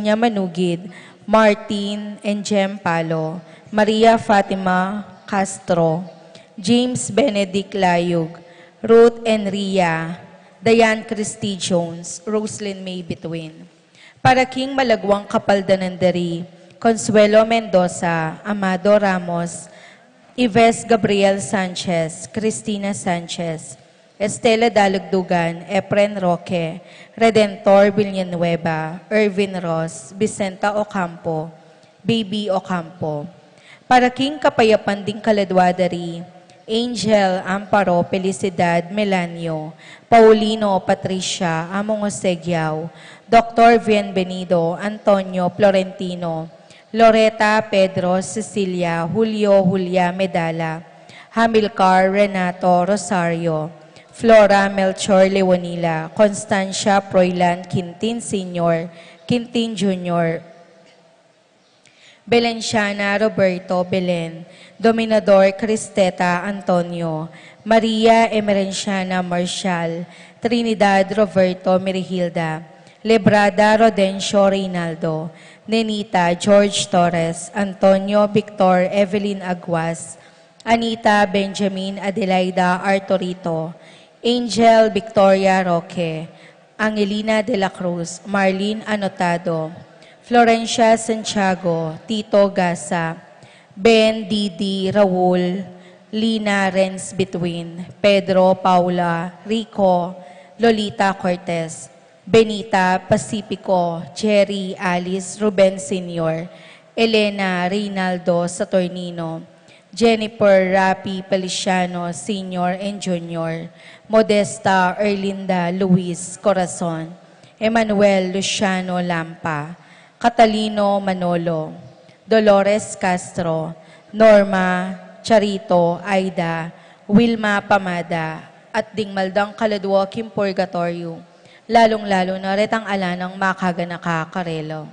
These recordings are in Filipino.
Virginia Manugid, Martin and Jem Palo, Maria Fatima Castro, James Benedict Layug, Ruth Enria, Diane Christy Jones, Roslyn May Between. Para King Malagwang Kapaldanandari, Consuelo Mendoza, Amado Ramos, Ives Gabriel Sanchez, Cristina Sanchez, Estela Dalugdugan, Efren Roque, Redentor Villanueva, Ervin Ross, Vicenta Ocampo, Baby Ocampo. Para King Kapayapan ding Kaladwadari, Angel Amparo Felicidad Melanio, Paulino Patricia Among Osegiao, Dr. Bienvenido Antonio Florentino, Loreta Pedro Cecilia Julio Julia Medala, Hamilcar Renato Rosario, Flora Melchor Leonila, Constancia Proilan Quintin Sr., Quintin Jr., Belenciana Roberto Belen, Dominador Cristeta Antonio, Maria Emerenciana Marcial, Trinidad Roberto Merihilda, Lebrada Rodencio Reynaldo, Nenita George Torres, Antonio Victor Evelyn Aguas, Anita Benjamin Adelaida Arturito, Angel Victoria Roque, Angelina de la Cruz, Marlene Anotado, Florencia Santiago, Tito Gasa, Ben Didi Raul, Lina Renz Between, Pedro Paula, Rico, Lolita Cortez, Benita Pacifico, Jerry Alice Ruben Sr., Elena Reynaldo Saturnino, Jennifer Rapi Feliciano Sr. and Jr., Modesta Erlinda Luis Corazon, Emmanuel Luciano Lampa, Catalino Manolo, Dolores Castro, Norma Charito Aida, Wilma Pamada, at Dingmaldang Kaladwa Kim Purgatorio, lalong-lalo na retang ala ng makaganaka Karelo.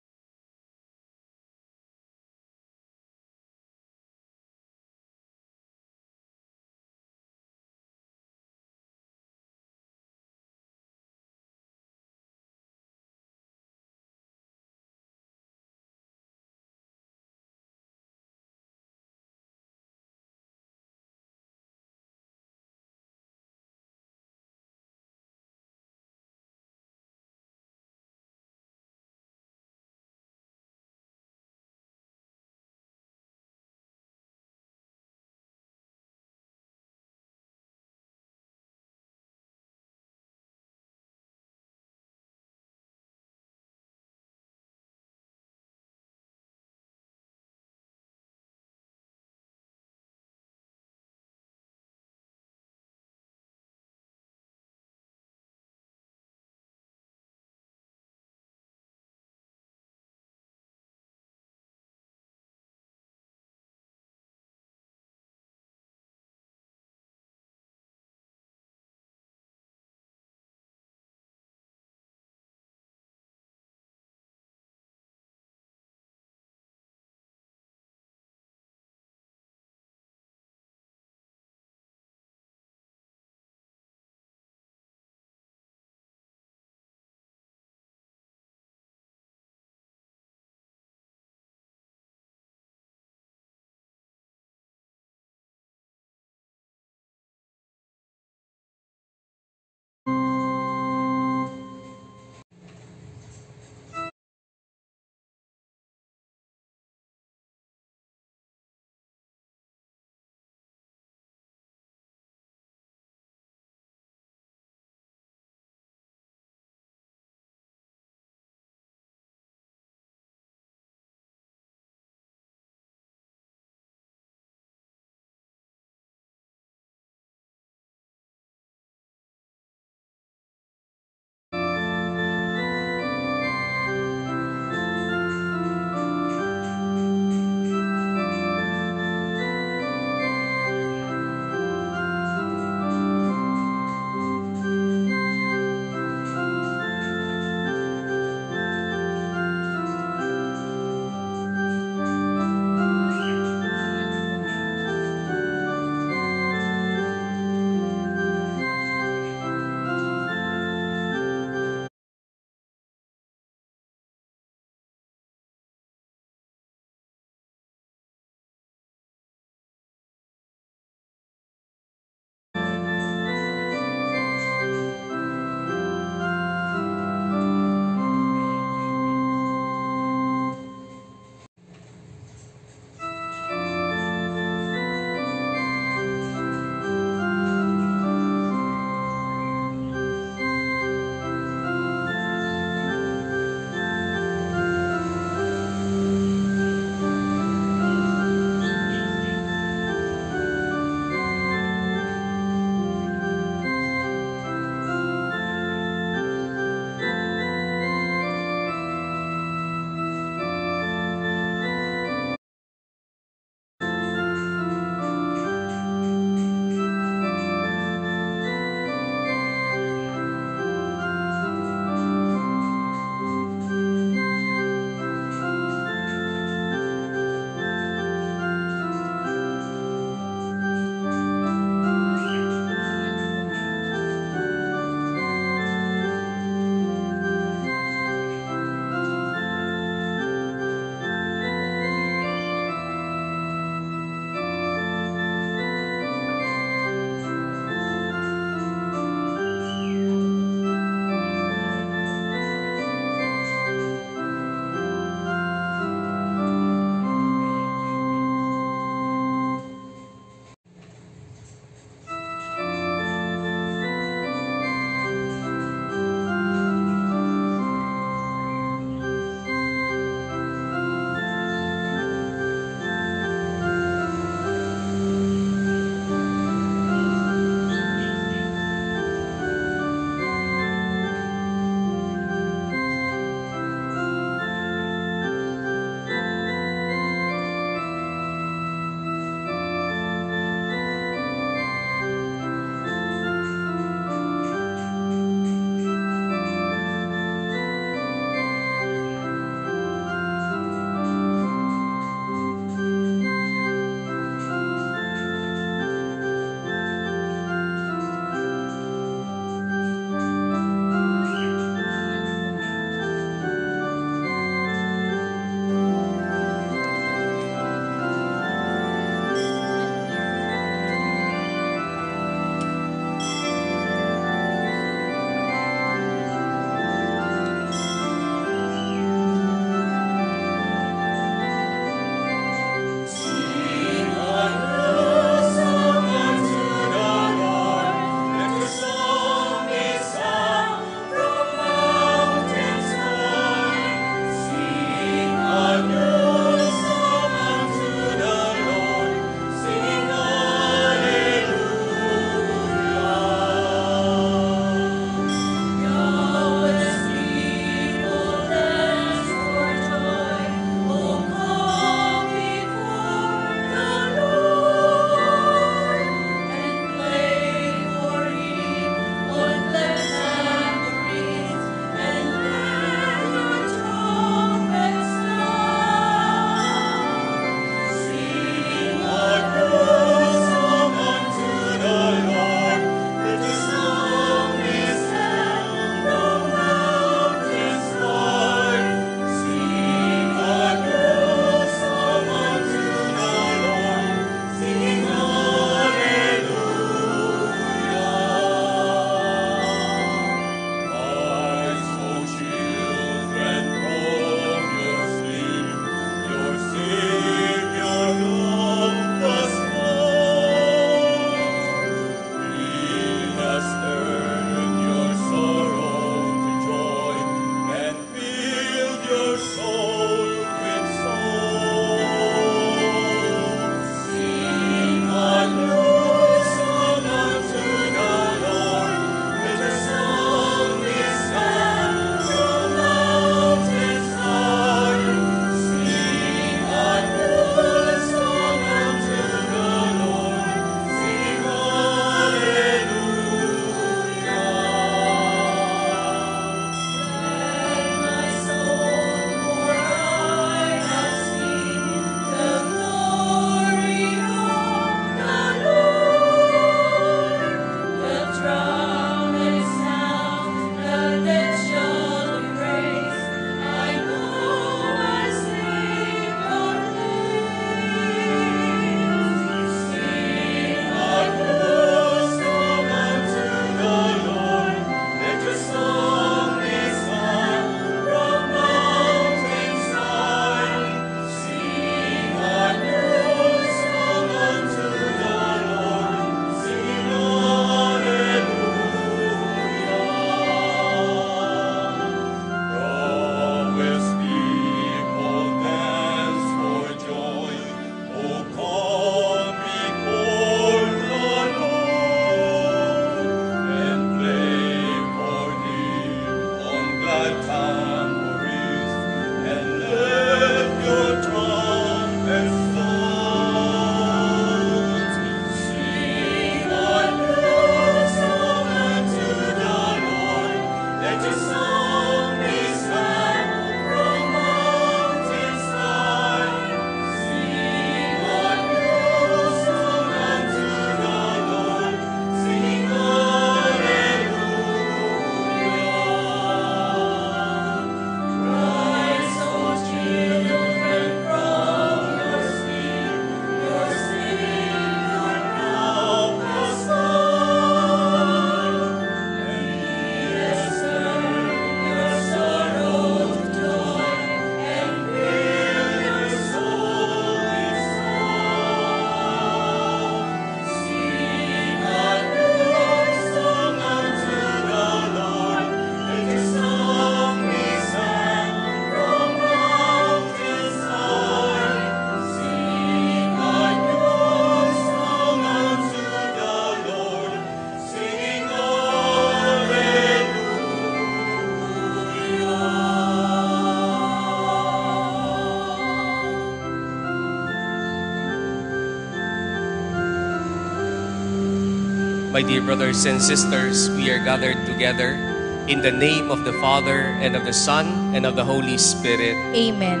My dear brothers and sisters, we are gathered together in the name of the Father, and of the Son, and of the Holy Spirit. Amen.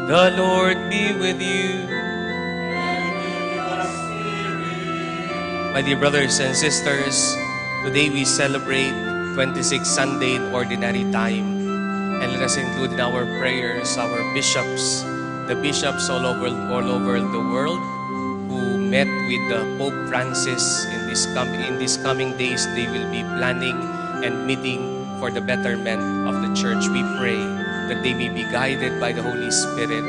The Lord be with you. My dear brothers and sisters, today we celebrate 26th Sunday in Ordinary Time. And let us include in our prayers our bishops, the bishops all over the world who met with Pope Francis in these coming days. They will be planning and meeting for the betterment of the Church. We pray that they may be guided by the Holy Spirit,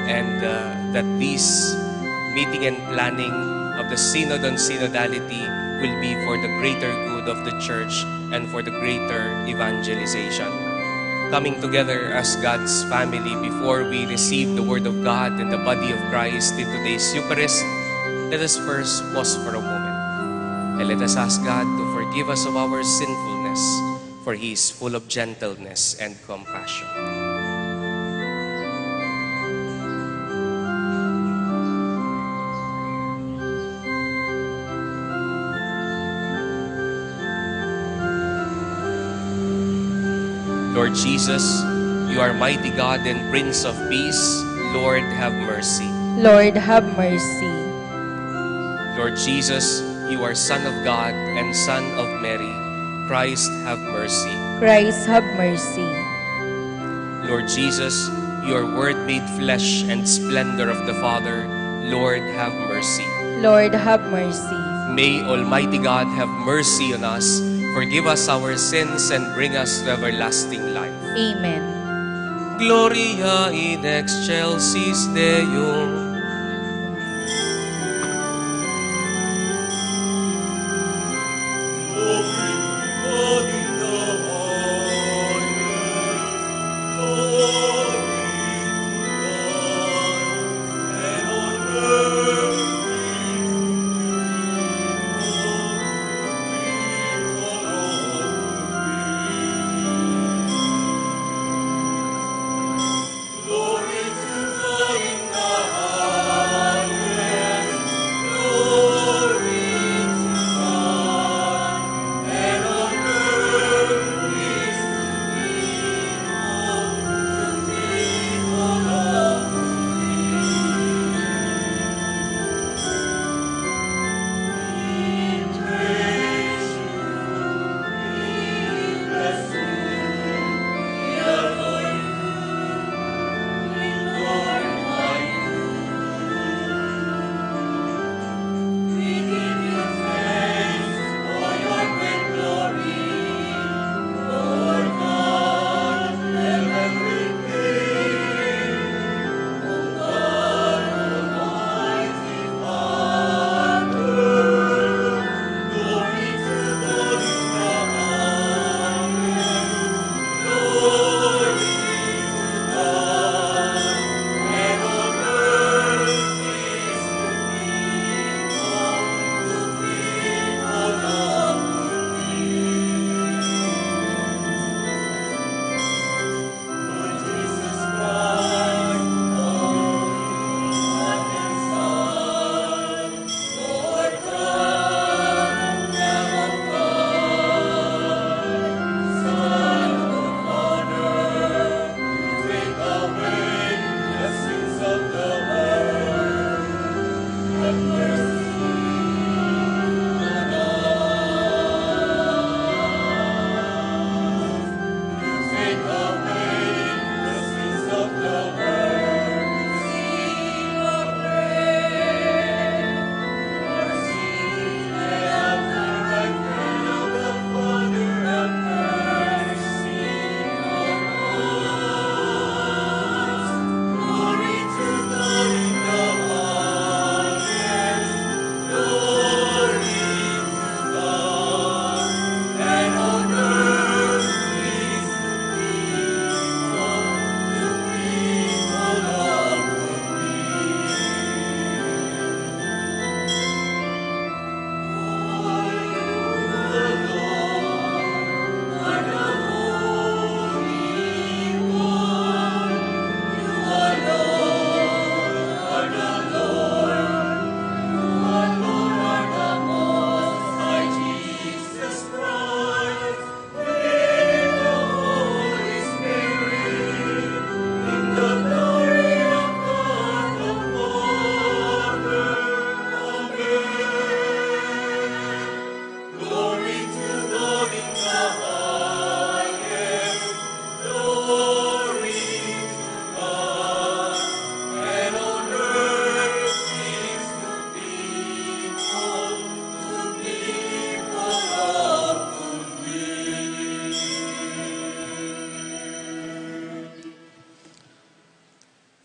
and that this meeting and planning of the Synod on Synodality will be for the greater good of the Church and for the greater evangelization. Coming together as God's family before we receive the Word of God and the body of Christ in today's Eucharist, let us first pause for a moment and let us ask God to forgive us of our sinfulness, for He is full of gentleness and compassion. Lord Jesus, you are mighty God and Prince of Peace. Lord, have mercy. Lord, have mercy. Lord Jesus, you are Son of God and Son of Mary. Christ, have mercy. Christ, have mercy. Lord Jesus, you are Word made flesh and splendor of the Father. Lord, have mercy. Lord, have mercy. May Almighty God have mercy on us, forgive us our sins, and bring us to everlasting life. Amen. Gloria in excelsis Deo. Glory to God in the highest.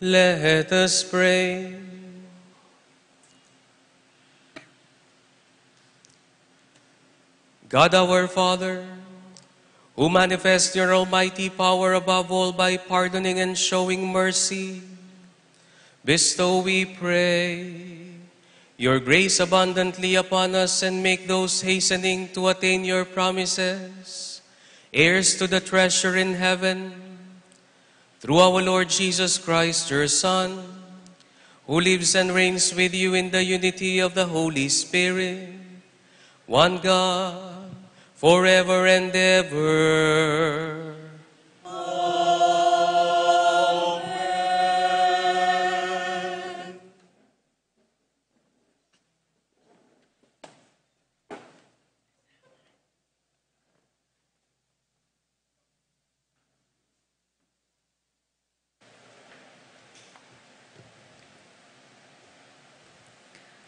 Let us pray. God our Father, who manifest your almighty power above all by pardoning and showing mercy, bestow, we pray, your grace abundantly upon us and make those hastening to attain your promises heirs to the treasure in heaven. Through our Lord Jesus Christ, your Son, who lives and reigns with you in the unity of the Holy Spirit, one God, forever and ever.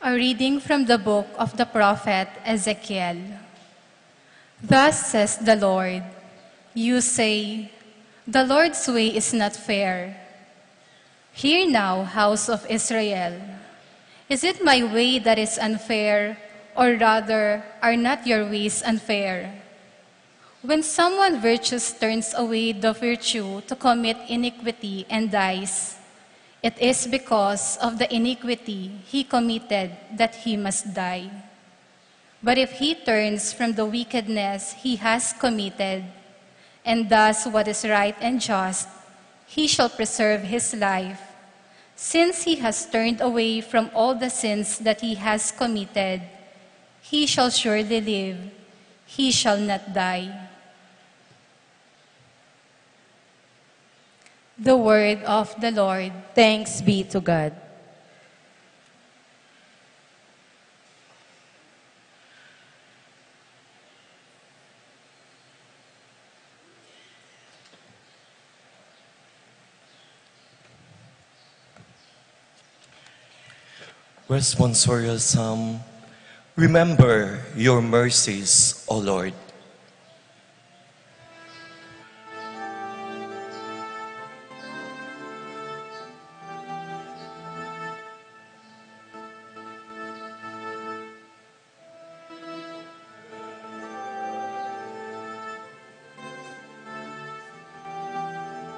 A reading from the book of the prophet Ezekiel. Thus says the Lord, you say, the Lord's way is not fair. Hear now, house of Israel. Is it my way that is unfair, or rather, are not your ways unfair? When someone virtuous turns away the virtue to commit iniquity and dies, it is because of the iniquity he committed that he must die. But if he turns from the wickedness he has committed and does what is right and just, he shall preserve his life. Since he has turned away from all the sins that he has committed, he shall surely live, he shall not die. The word of the Lord. Thanks be to God. Responsorial Psalm. Remember your mercies, O Lord.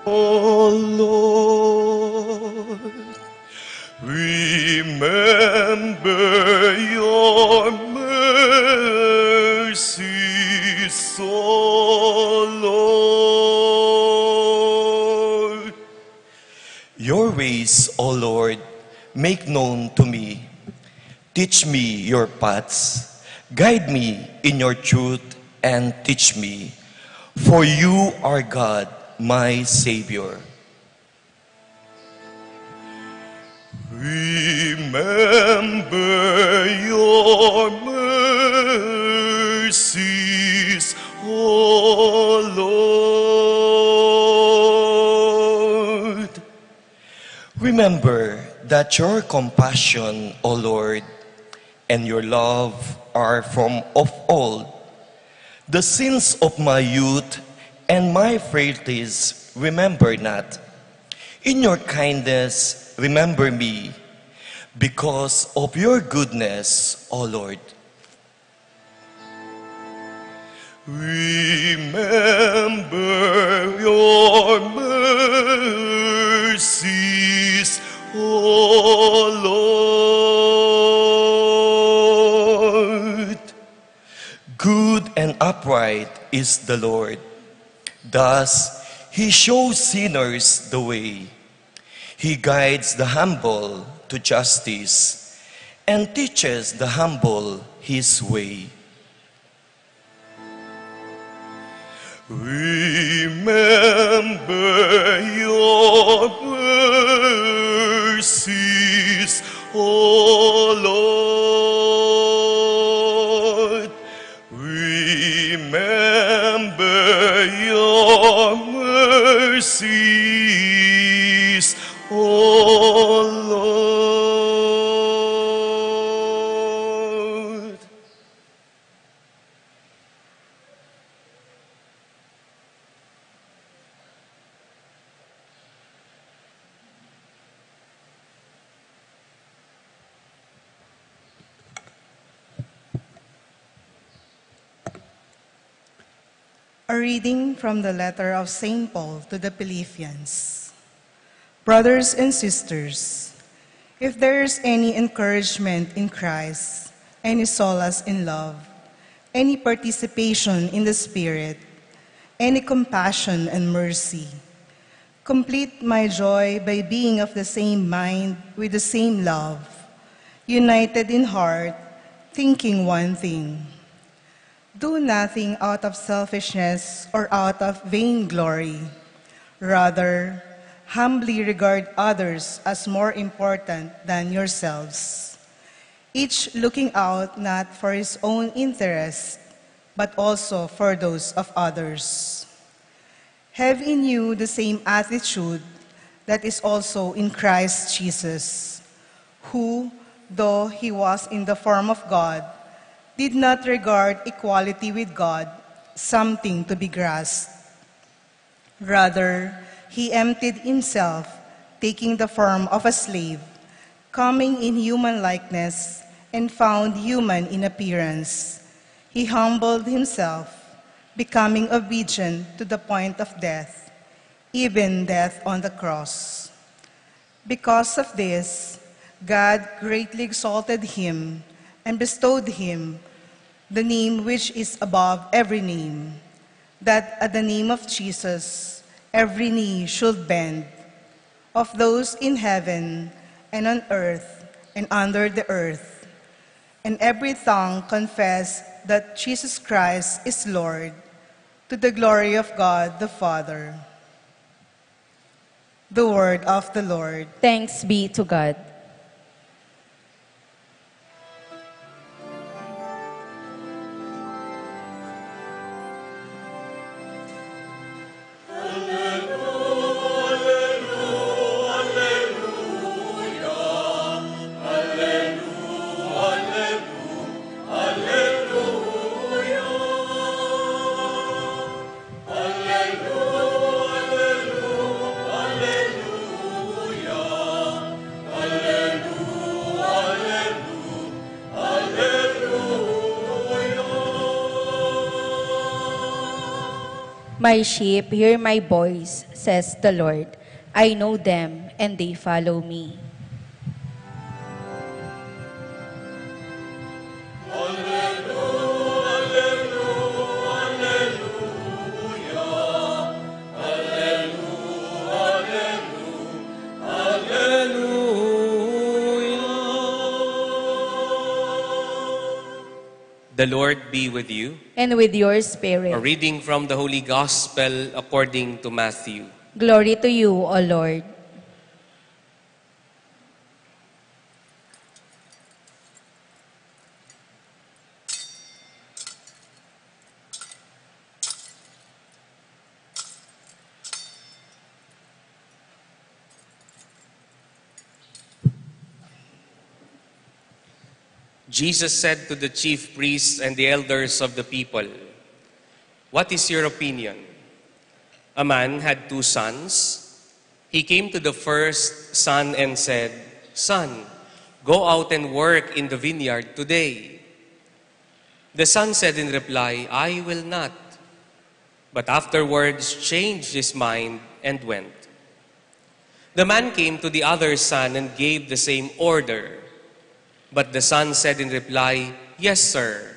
O Lord, remember your mercies, O Lord. Your ways, O Lord, make known to me. Teach me your paths. Guide me in your truth and teach me. For you are God, my Savior. Remember your mercies, O Lord. Remember that your compassion, O Lord, and your love are from of old. The sins of my youth and my frailties remember not. In your kindness, remember me, because of your goodness, O Lord. Remember your mercies, O Lord. Good and upright is the Lord. Thus, he shows sinners the way. He guides the humble to justice and teaches the humble his way. Remember your mercies, O Lord. Remember your mercies, O Lord. reading from the letter of St. Paul to the Philippians. Brothers and sisters, if there is any encouragement in Christ, any solace in love, any participation in the Spirit, any compassion and mercy, complete my joy by being of the same mind with the same love, united in heart, thinking one thing. Do nothing out of selfishness or out of vainglory. Rather, humbly regard others as more important than yourselves, each looking out not for his own interest, but also for those of others. Have in you the same attitude that is also in Christ Jesus, who, though he was in the form of God, did not regard equality with God something to be grasped. Rather, he emptied himself, taking the form of a slave, coming in human likeness, and found human in appearance. He humbled himself, becoming obedient to the point of death, even death on the cross. Because of this, God greatly exalted him and bestowed him the name which is above every name, that at the name of Jesus every knee should bend, of those in heaven and on earth and under the earth, and every tongue confess that Jesus Christ is Lord, to the glory of God the Father. The word of the Lord. Thanks be to God. My sheep hear my voice, says the Lord. I know them, and they follow me. The Lord be with you. And with your spirit. A reading from the Holy Gospel according to Matthew. Glory to you, O Lord. Jesus said to the chief priests and the elders of the people, "What is your opinion? A man had 2 sons. He came to the first son and said, 'Son, go out and work in the vineyard today.' The son said in reply, 'I will not.' But afterwards changed his mind and went. The man came to the other son and gave the same order. But the son said in reply, 'Yes, sir,'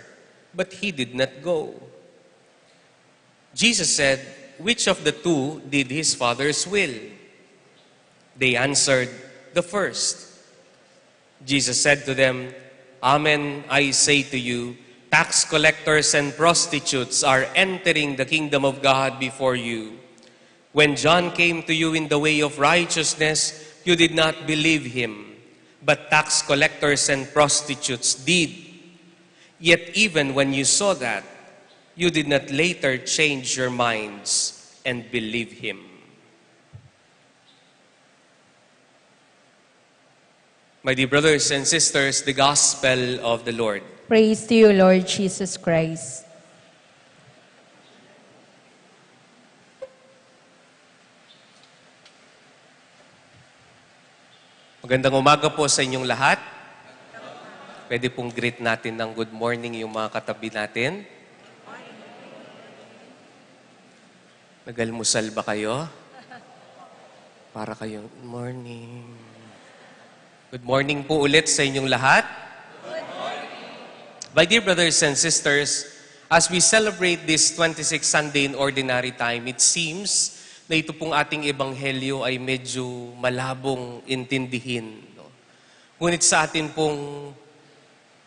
but he did not go. Jesus said, 'Which of the 2 did his father's will?' They answered, 'The first.' Jesus said to them, 'Amen, I say to you, tax collectors and prostitutes are entering the kingdom of God before you. When John came to you in the way of righteousness, you did not believe him, but tax collectors and prostitutes did. Yet even when you saw that, you did not later change your minds and believe him." My dear brothers and sisters, the Gospel of the Lord. Praise to you, Lord Jesus Christ. Magandang umaga po sa inyong lahat. Pwede pong greet natin ng good morning yung mga katabi natin. Nagalmusal ba kayo? Para kayong, good morning. Good morning po ulit sa inyong lahat. Good morning. My dear brothers and sisters, as we celebrate this 26th Sunday in Ordinary Time, it seems na ito pong ating ebanghelyo ay medyo malabong intindihin. No? Ngunit sa atin pong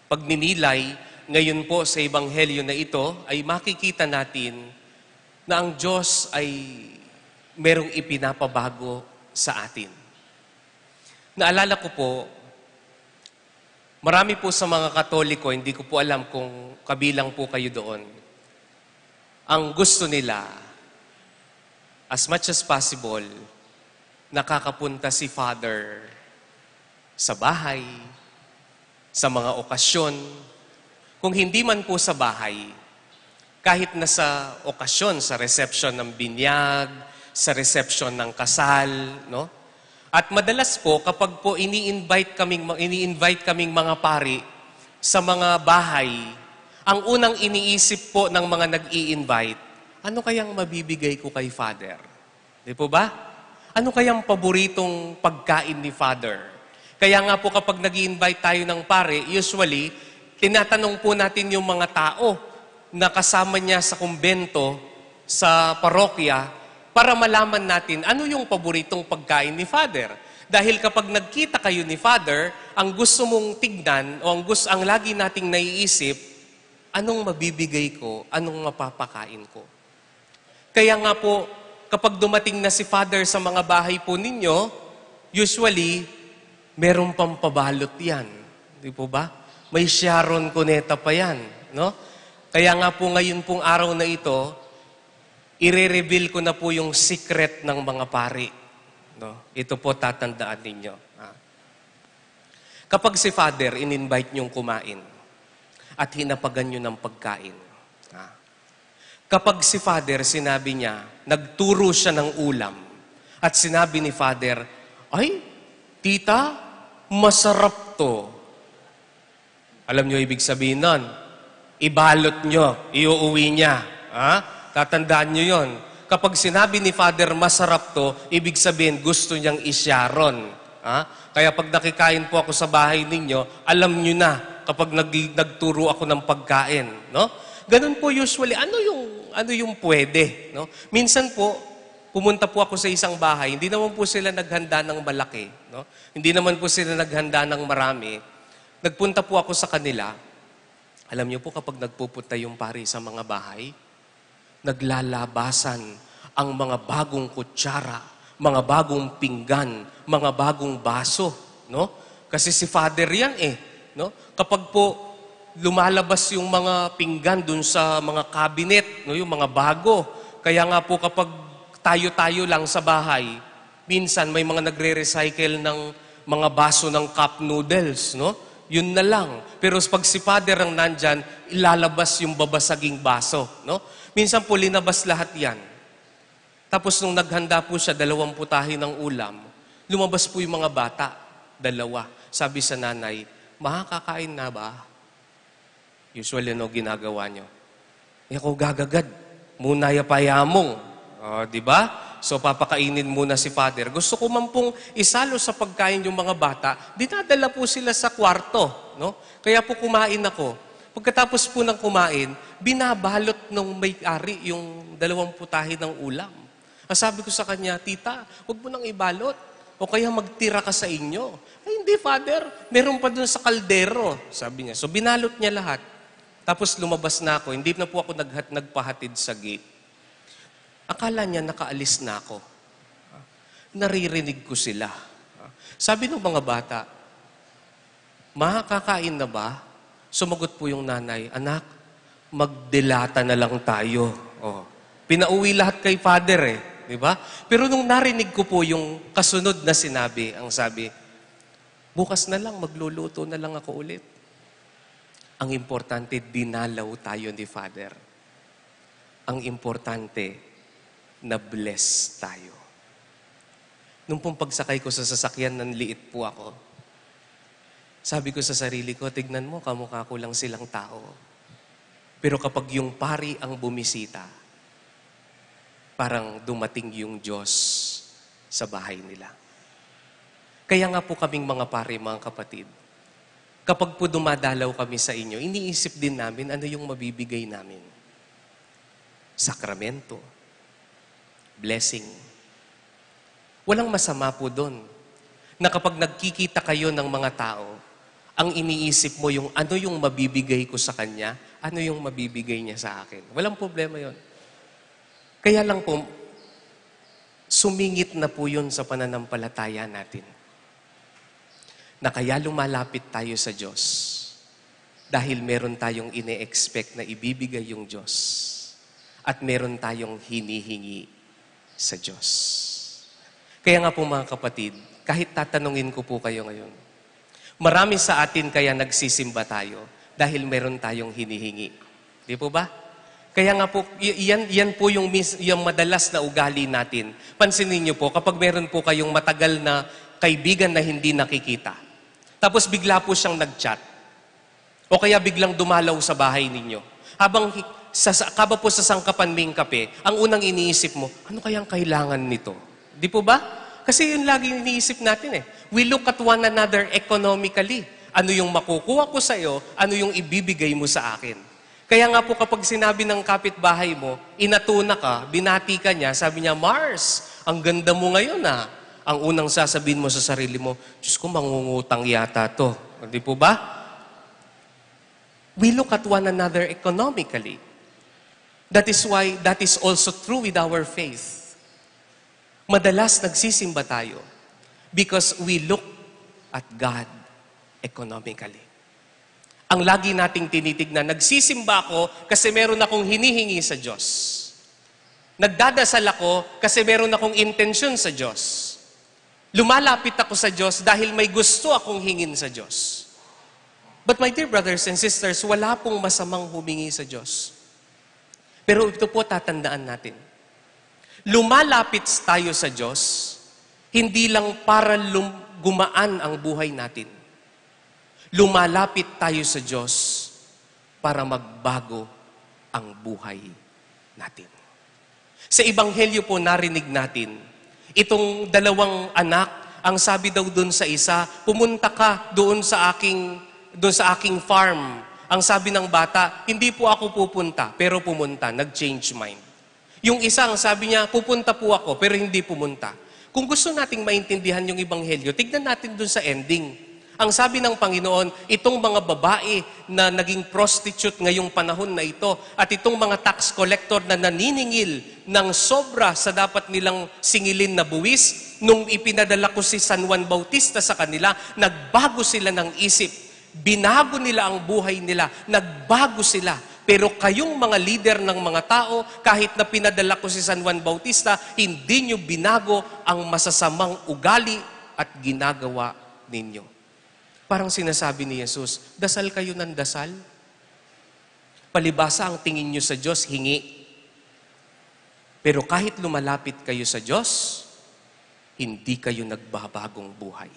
pagninilay, ngayon po sa ebanghelyo na ito, ay makikita natin na ang Diyos ay merong ipinapabago sa atin. Naalala ko po, marami po sa mga Katoliko, hindi ko po alam kung kabilang po kayo doon, ang gusto nila, as much as possible, nakakapunta si Father sa bahay, sa mga okasyon. Kung hindi man po sa bahay, kahit na sa okasyon, sa reception ng binyag, sa reception ng kasal, no? At madalas po, kapag po ini-invite kaming mga pari sa mga bahay, ang unang iniisip po ng mga nag-i-invite, ano kayang mabibigay ko kay Father? Di po ba? Ano kayang paboritong pagkain ni Father? Kaya nga po kapag nag-i-invite tayo ng pare, usually, tinatanong po natin yung mga tao na kasama niya sa kumbento, sa parokya, para malaman natin ano yung paboritong pagkain ni Father. Dahil kapag nagkita kayo ni Father, ang gusto mong tignan o ang lagi nating naiisip, anong mabibigay ko, anong mapapakain ko. Kaya nga po, kapag dumating na si Father sa mga bahay po ninyo, usually, meron pang pabalot yan. Di po ba? May Sharon Cuneta pa yan. No? Kaya nga po ngayon pong araw na ito, i-reveal ko na po yung secret ng mga pari. No? Ito po tatandaan ninyo. Kapag si Father, in-invite niyong kumain at hinapagan niyo ng pagkain. Kapag si Father, sinabi niya, nagturo siya ng ulam at sinabi ni Father, ay, tita, masarap to. Alam niyo ibig sabihin nun? Ibalot niyo, iuuwi niya. Tatandaan niyo yon. Kapag sinabi ni Father, masarap to, ibig sabihin gusto niyang isyaron. Kaya pag nakikain po ako sa bahay ninyo, alam niyo na kapag nagturo ako ng pagkain. No? Ganun po usually. Ano yung pwede? No? Minsan po, pumunta po ako sa isang bahay, hindi naman po sila naghanda ng malaki. No? Hindi naman po sila naghanda ng marami. Nagpunta po ako sa kanila. Alam niyo po kapag nagpupunta yung pari sa mga bahay, naglalabasan ang mga bagong kutsara, mga bagong pinggan, mga bagong baso. No? Kasi si Father yan no? Kapag po lumalabas yung mga pinggan dun sa mga cabinet, no? Yung mga bago. Kaya nga po kapag tayo-tayo lang sa bahay, minsan may mga nagre-recycle ng mga baso ng cup noodles, no? Yun na lang. Pero pag si Father ang nandyan, ilalabas yung babasaging baso, no? Minsan po linabas lahat yan. Tapos nung naghanda po siya, 2 putahe ng ulam, lumabas po yung mga bata, 2. Sabi sa nanay, makakakain na ba? Usually, ginagawa nyo? Ako gagagad. Muna yapayamong. Di ba? So, papakainin muna si Father. Gusto ko man pong isalo sa pagkain yung mga bata, dinadala po sila sa kwarto. No? Kaya po kumain ako. Pagkatapos po ng kumain, binabalot ng may-ari yung 2 putahe ng ulam. Sabi ko sa kanya, tita, huwag mo nang ibalot. O kaya magtira ka sa inyo. Ay, hindi, Father. Meron pa dun sa kaldero. Sabi niya. So, binalot niya lahat. Tapos lumabas na ako. Hindi na po ako nagpahatid sa gate. Akala niya nakaalis na ako. Naririnig ko sila. Sabi ng mga bata, makakakain na ba? Sumagot po yung nanay, anak, magdelata na lang tayo. Pinauwi lahat kay Father di ba? Pero nung narinig ko po yung kasunod na sinabi, ang sabi, bukas na lang, magluluto na lang ako ulit. Ang importante, dinalaw tayo ni Father. Ang importante, na-bless tayo. Nung pong pagsakay ko sa sasakyan, nanliit po ako. Sabi ko sa sarili ko, tignan mo, kamukha ko lang silang tao. Pero kapag yung pari ang bumisita, parang dumating yung Diyos sa bahay nila. Kaya nga po kaming mga pare, mga kapatid, kapag po dumadalaw kami sa inyo, iniisip din namin ano yung mabibigay namin. Sakramento, blessing. Walang masama po doon na kapag nagkikita kayo ng mga tao, ang iniisip mo yung ano yung mabibigay ko sa kanya, ano yung mabibigay niya sa akin. Walang problema yon. Kaya lang po, sumingit na po yun sa pananampalataya natin. Na kaya lumalapit tayo sa Diyos dahil meron tayong ine-expect na ibibigay yung Diyos at meron tayong hinihingi sa Diyos. Kaya nga po mga kapatid, kahit tatanungin ko po kayo ngayon, marami sa atin kaya nagsisimba tayo dahil meron tayong hinihingi. Di po ba? Kaya nga po, yan po yung madalas na ugali natin. Pansinin niyo po, kapag meron po kayong matagal na kaibigan na hindi nakikita, tapos bigla po siyang nag-chat, o kaya biglang dumalaw sa bahay ninyo, habang kaba po sa sangkapan ming kape, ang unang iniisip mo, ano kayang kailangan nito? Di po ba? Kasi yun lagi iniisip natin eh. We look at one another economically. Ano yung makukuha ko sa iyo, ano yung ibibigay mo sa akin. Kaya nga po kapag sinabi ng kapitbahay mo, inatuna ka, binati ka niya, sabi niya, Mars, ang ganda mo ngayon ah. Ang unang sasabihin mo sa sarili mo, Diyos ko, mangungutang yata to. Di po ba? We look at one another economically. That is why, that is also true with our faith. Madalas nagsisimba tayo because we look at God economically. Ang lagi nating tinitignan, nagsisimba ako kasi meron akong hinihingi sa Diyos. Nagdadasal ako kasi meron akong intensyon sa Diyos. Lumalapit ako sa Diyos dahil may gusto akong hingin sa Diyos. But my dear brothers and sisters, wala pong masamang humingi sa Diyos. Pero ito po tatandaan natin. Lumalapit tayo sa Diyos, hindi lang para gumaan ang buhay natin. Lumalapit tayo sa Diyos para magbago ang buhay natin. Sa Ebanghelyo po narinig natin, itong dalawang anak, ang sabi daw doon sa isa, pumunta ka doon sa aking farm. Ang sabi ng bata, hindi po ako pupunta, pero pumunta, nag-change mind. Yung isa, ang sabi niya, pupunta po ako, pero hindi pumunta. Kung gusto nating maintindihan yung Ebanghelyo, tignan natin doon sa ending. Ang sabi ng Panginoon, itong mga babae na naging prostitute ngayong panahon na ito at itong mga tax collector na naniningil ng sobra sa dapat nilang singilin na buwis, nung ipinadala ko si San Juan Bautista sa kanila, nagbago sila ng isip. Binago nila ang buhay nila. Nagbago sila. Pero kayong mga leader ng mga tao, kahit na pinadala ko si San Juan Bautista, hindi nyo binago ang masasamang ugali at ginagawa ninyo. Parang sinasabi ni Jesus, dasal kayo ng dasal. Palibasa ang tingin nyo sa Diyos, hingi. Pero kahit lumalapit kayo sa Diyos, hindi kayo nagbabagong buhay.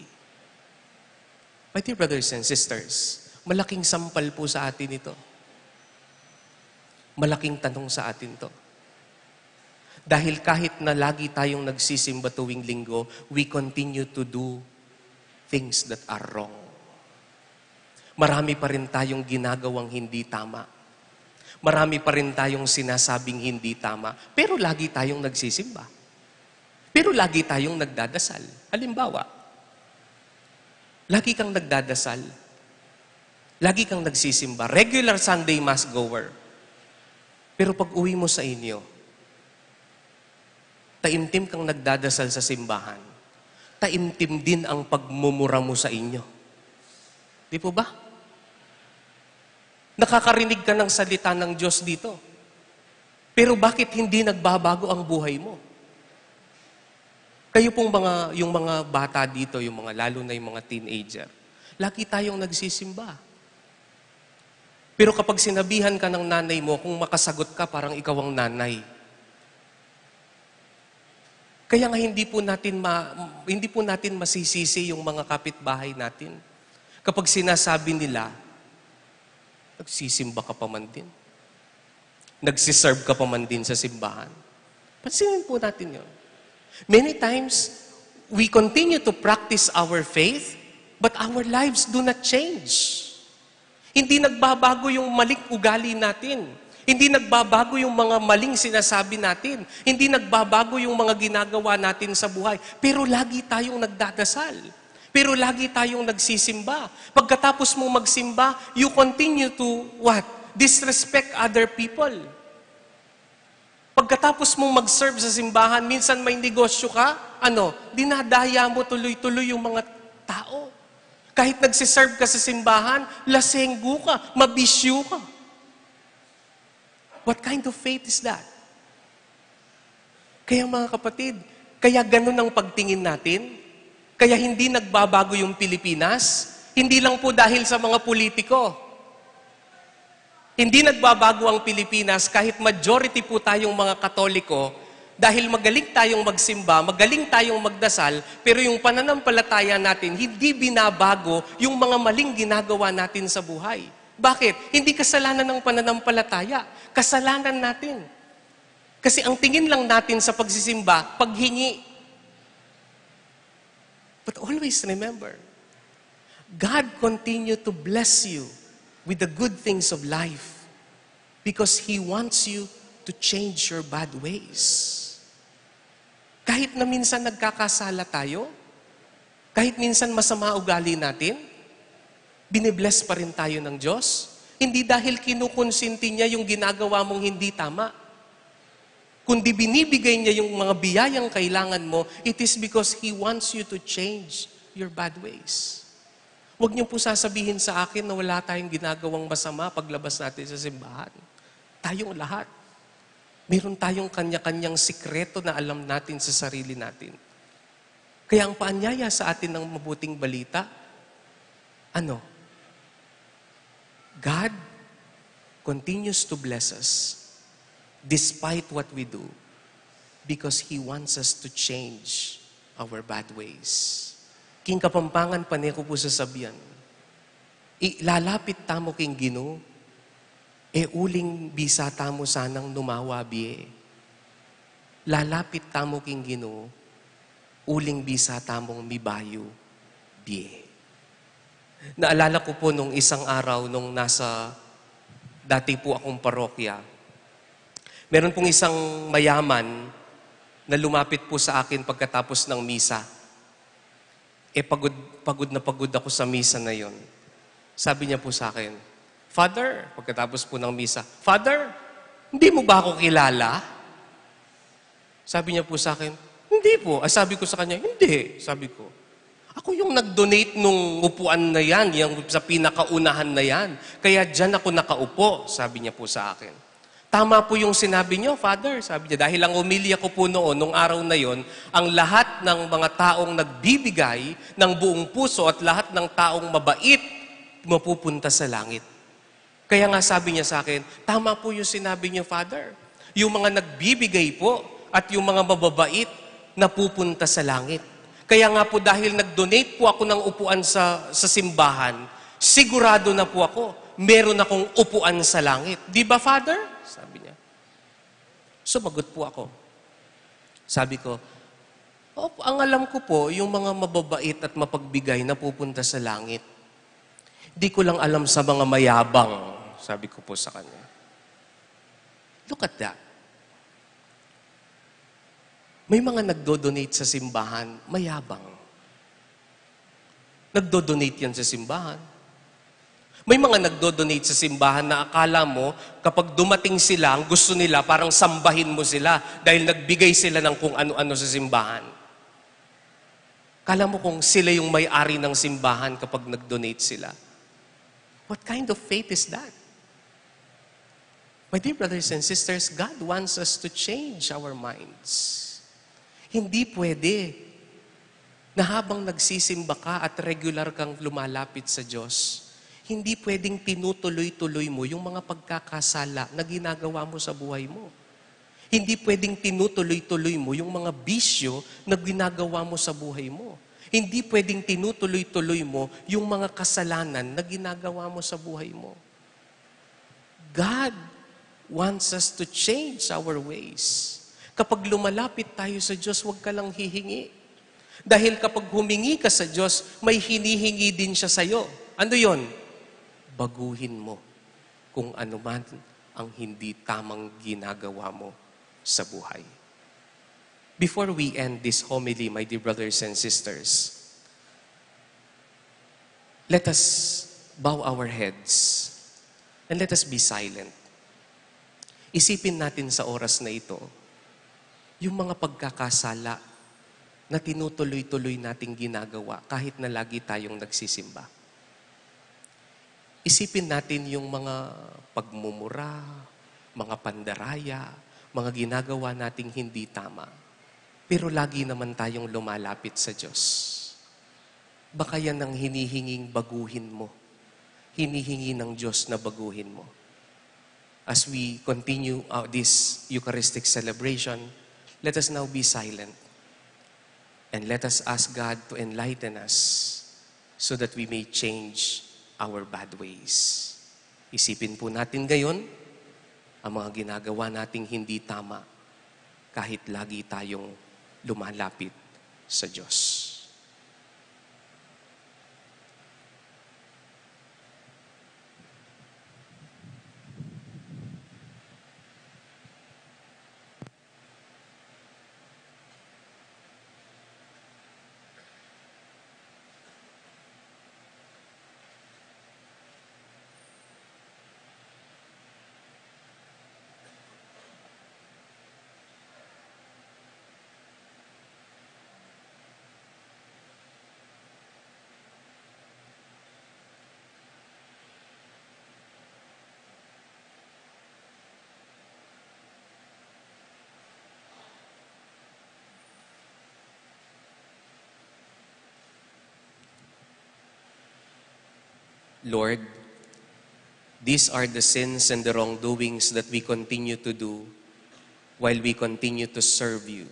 My dear brothers and sisters, malaking sampal po sa atin ito. Malaking tanong sa atin to. Dahil kahit na lagi tayong nagsisimba tuwing linggo, we continue to do things that are wrong. Marami pa rin tayong ginagawang hindi tama. Marami pa rin tayong sinasabing hindi tama. Pero lagi tayong nagsisimba. Pero lagi tayong nagdadasal. Halimbawa, lagi kang nagdadasal. Lagi kang nagsisimba. Regular Sunday Mass goer. Pero pag uwi mo sa inyo, taimtim kang nagdadasal sa simbahan. Taimtim din ang pagmumura mo sa inyo. Di po ba? Nakakarinig ka ng salita ng Diyos dito. Pero bakit hindi nagbabago ang buhay mo? Kayo pong yung mga bata dito, yung mga, lalo na yung mga teenager, lagi tayong nagsisimba. Pero kapag sinabihan ka ng nanay mo, kung makasagot ka, parang ikaw ang nanay. Kaya nga hindi po natin masisisi yung mga kapitbahay natin. Kapag sinasabi nila, nagsisimba ka pa man din. Nagsiserve ka pa man din sa simbahan. Pansinin po natin yun. Many times, we continue to practice our faith, but our lives do not change. Hindi nagbabago yung maling ugali natin. Hindi nagbabago yung mga maling sinasabi natin. Hindi nagbabago yung mga ginagawa natin sa buhay. Pero lagi tayong nagdadasal. Pero lagi tayong nagsisimba. Pagkatapos mo magsimba, you continue to what? Disrespect other people. Pagkatapos mong mag-serve sa simbahan, minsan may negosyo ka, dinadaya mo tuloy-tuloy yung mga tao. Kahit nagsiserve ka sa simbahan, lasenggo ka, mabisyo ka. What kind of faith is that? Kaya mga kapatid, kaya ganun ang pagtingin natin, kaya hindi nagbabago yung Pilipinas, hindi lang po dahil sa mga politiko. Hindi nagbabago ang Pilipinas kahit majority po tayong mga Katoliko, dahil magaling tayong magsimba, magaling tayong magdasal, pero yung pananampalataya natin, hindi binabago yung mga maling ginagawa natin sa buhay. Bakit? Hindi kasalanan ng pananampalataya. Kasalanan natin. Kasi ang tingin lang natin sa pagsisimba, paghingi. But always remember, God continue to bless you with the good things of life because He wants you to change your bad ways. Kahit na minsan nagkakasala tayo, kahit minsan masama ugali natin, binibless pa rin tayo ng Diyos. Hindi dahil kinukonsinti niya yung ginagawa mong hindi tama. Kundi binibigay niya yung mga biyayang kailangan mo, it is because He wants you to change your bad ways. Huwag niyo po sasabihin sa akin na wala tayong ginagawang masama paglabas natin sa simbahan. Tayong lahat. Meron tayong kanya-kanyang sikreto na alam natin sa sarili natin. Kaya ang paanyaya sa atin ng mabuting balita, God continues to bless us despite what we do because He wants us to change our bad ways. King Kapampangan, paneko po sasabihan, lalapit tamo king Ginoo, uling bisa tamo sanang numawa biye. Lalapit tamo king Ginoo, uling bisa tamong mibayo biye. Naalala ko po nung isang araw nung dati po akong parokya. Meron pong isang mayaman na lumapit po sa akin pagkatapos ng misa. Pagod na pagod ako sa misa na yon. Sabi niya po sa akin, Father, pagkatapos po ng misa, Father, hindi mo ba ako kilala? Sabi niya po sa akin, hindi po. Sabi ko sa kanya, hindi. Sabi ko, ako yung nag-donate nung upuan na yan, yung sa pinakaunahan na yan. Kaya dyan ako nakaupo, sabi niya po sa akin. Tama po yung sinabi niyo, Father, sabi niya. Dahil ang umilya ko po noon, nung araw na yon, ang lahat ng mga taong nagbibigay ng buong puso at lahat ng taong mabait, mapupunta sa langit. Kaya nga sabi niya sa akin, tama po yung sinabi niyo, Father. Yung mga nagbibigay po at yung mga mababait, napupunta sa langit. Kaya nga po dahil nag-donate po ako ng upuan sa simbahan, sigurado na po ako, meron akong upuan sa langit. Di ba, Father? Sabi niya. Sumagot po ako. Sabi ko, ang alam ko po, yung mga mababait at mapagbigay na pupunta sa langit. Di ko lang alam sa mga mayabang, sabi ko po sa kanya. Look at that. May mga nagdo-donate sa simbahan, mayabang. Nagdo-donate yan sa simbahan. May mga nagdo-donate sa simbahan na akala mo, kapag dumating sila, ang gusto nila, parang sambahin mo sila dahil nagbigay sila ng kung ano-ano sa simbahan. Kala mo kung sila yung may-ari ng simbahan kapag nag-donate sila. What kind of faith is that? My dear brothers and sisters, God wants us to change our minds. Hindi pwede na habang nagsisimba ka at regular kang lumalapit sa Diyos, hindi pwedeng tinutuloy-tuloy mo yung mga pagkakasala na ginagawa mo sa buhay mo. Hindi pwedeng tinutuloy-tuloy mo yung mga bisyo na ginagawa mo sa buhay mo. Hindi pwedeng tinutuloy-tuloy mo yung mga kasalanan na ginagawa mo sa buhay mo. God wants us to change our ways. Kapag lumalapit tayo sa Diyos, huwag ka lang hihingi. Dahil kapag humingi ka sa Diyos, may hinihingi din siya sa'yo. Ano yon? Baguhin mo kung ano man ang hindi tamang ginagawa mo sa buhay. Before we end this homily, my dear brothers and sisters, let us bow our heads and let us be silent. Isipin natin sa oras na ito, yung mga pagkakasala na tinutuloy-tuloy nating ginagawa kahit na lagi tayong nagsisimba. Isipin natin yung mga pagmumura, mga pandaraya, mga ginagawa nating hindi tama. Pero lagi naman tayong lumalapit sa Diyos. Baka yan ang hinihinging baguhin mo. Hinihingi ng Diyos na baguhin mo. As we continue this Eucharistic celebration, let us now be silent. And let us ask God to enlighten us so that we may change our bad ways. Isipin po natin ngayon ang mga ginagawa nating hindi tama kahit lagi tayong lumalapit sa Diyos. Lord, these are the sins and the wrongdoings that we continue to do while we continue to serve you.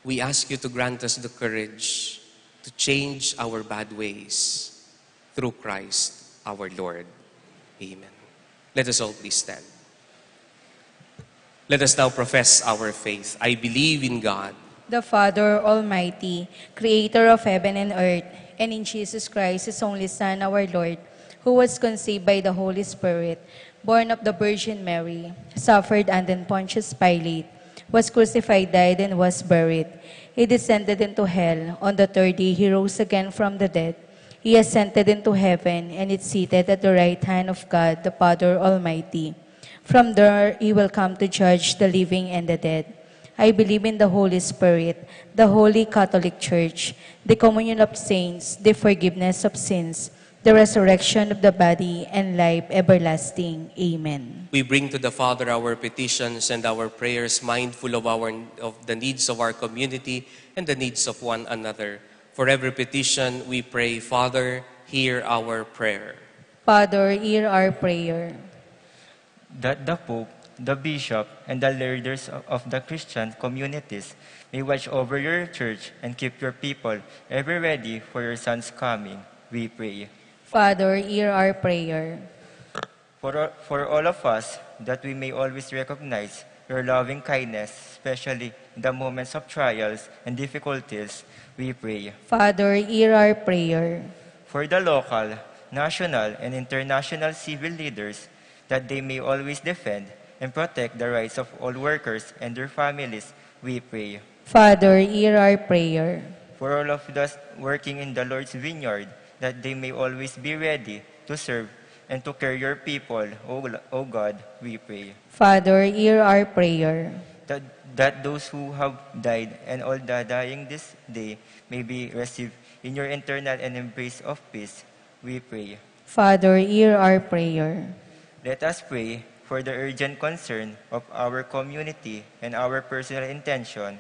We ask you to grant us the courage to change our bad ways through Christ our Lord. Amen. Let us all please stand. Let us now profess our faith. I believe in God, the Father Almighty, creator of heaven and earth, and in Jesus Christ, his only Son, our Lord, who was conceived by the Holy Spirit, born of the Virgin Mary, suffered under Pontius Pilate, was crucified, died, and was buried. He descended into hell. On the third day, he rose again from the dead. He ascended into heaven, and is seated at the right hand of God, the Father Almighty. From there, he will come to judge the living and the dead. I believe in the Holy Spirit, the Holy Catholic Church, the communion of saints, the forgiveness of sins, the resurrection of the body, and life everlasting. Amen. we bring to the Father our petitions and our prayers, mindful of the needs of our community and the needs of one another. For every petition, we pray, Father, hear our prayer. Father, hear our prayer. That the Pope, the Bishop, and the leaders of the Christian communities may watch over your church and keep your people ever ready for your Son's coming, we pray. Father, hear our prayer. For all of us, that we may always recognize your loving kindness, especially in the moments of trials and difficulties, we pray. Father, hear our prayer. For the local, national, and international civil leaders, that they may always defend and protect the rights of all workers and their families, we pray. Father, hear our prayer. For all of those working in the Lord's vineyard, that they may always be ready to serve and to care your people, O God, we pray. Father, hear our prayer. That those who have died and all the dying this day may be received in your eternal and embrace of peace, we pray. Father, hear our prayer. Let us pray for the urgent concern of our community and our personal intention,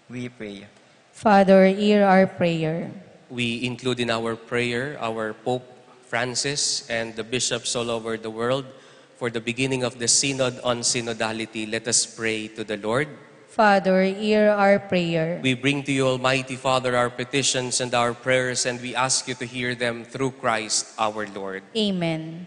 we pray. Father, hear our prayer. We include in our prayer our Pope Francis and the bishops all over the world. For the beginning of the Synod on Synodality, let us pray to the Lord. Father, hear our prayer. We bring to you, Almighty Father, our petitions and our prayers, and we ask you to hear them through Christ our Lord. Amen.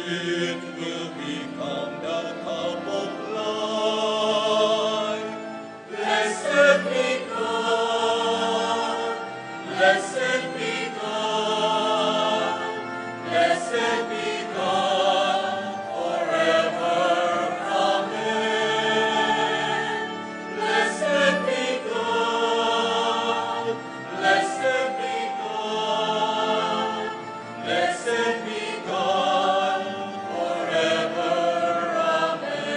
It will become the cup of life. Blessed be God. Blessed be God. Blessed be God forever. Amen. Blessed be God. Blessed be God. Blessed be God forever. Amen.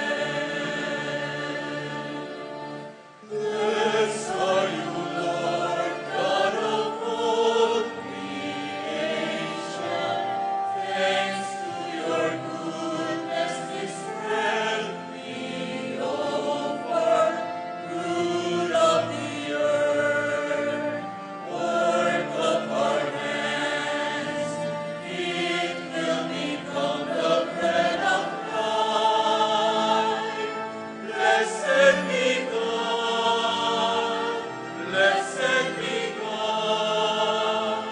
Blessed are you, Lord, God of all creation. Thanks to your goodness, this bread we offer. Fruit of the earth, work of our hands, it will become the bread of life. Blessed be God. Blessed be God.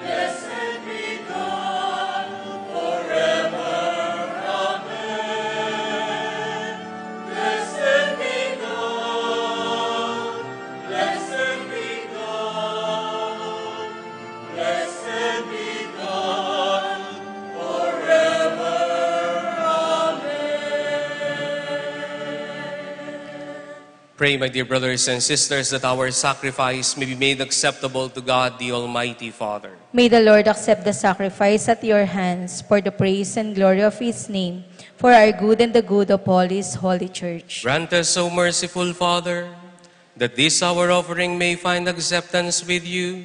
Blessed be God forever. Amen. Blessed be God. Blessed be God. Blessed be God forever. Pray, my dear brothers and sisters, that our sacrifice may be made acceptable to God, the Almighty Father. May the Lord accept the sacrifice at your hands for the praise and glory of his name, for our good and the good of all his holy church. Grant us, O merciful Father, that this our offering may find acceptance with you,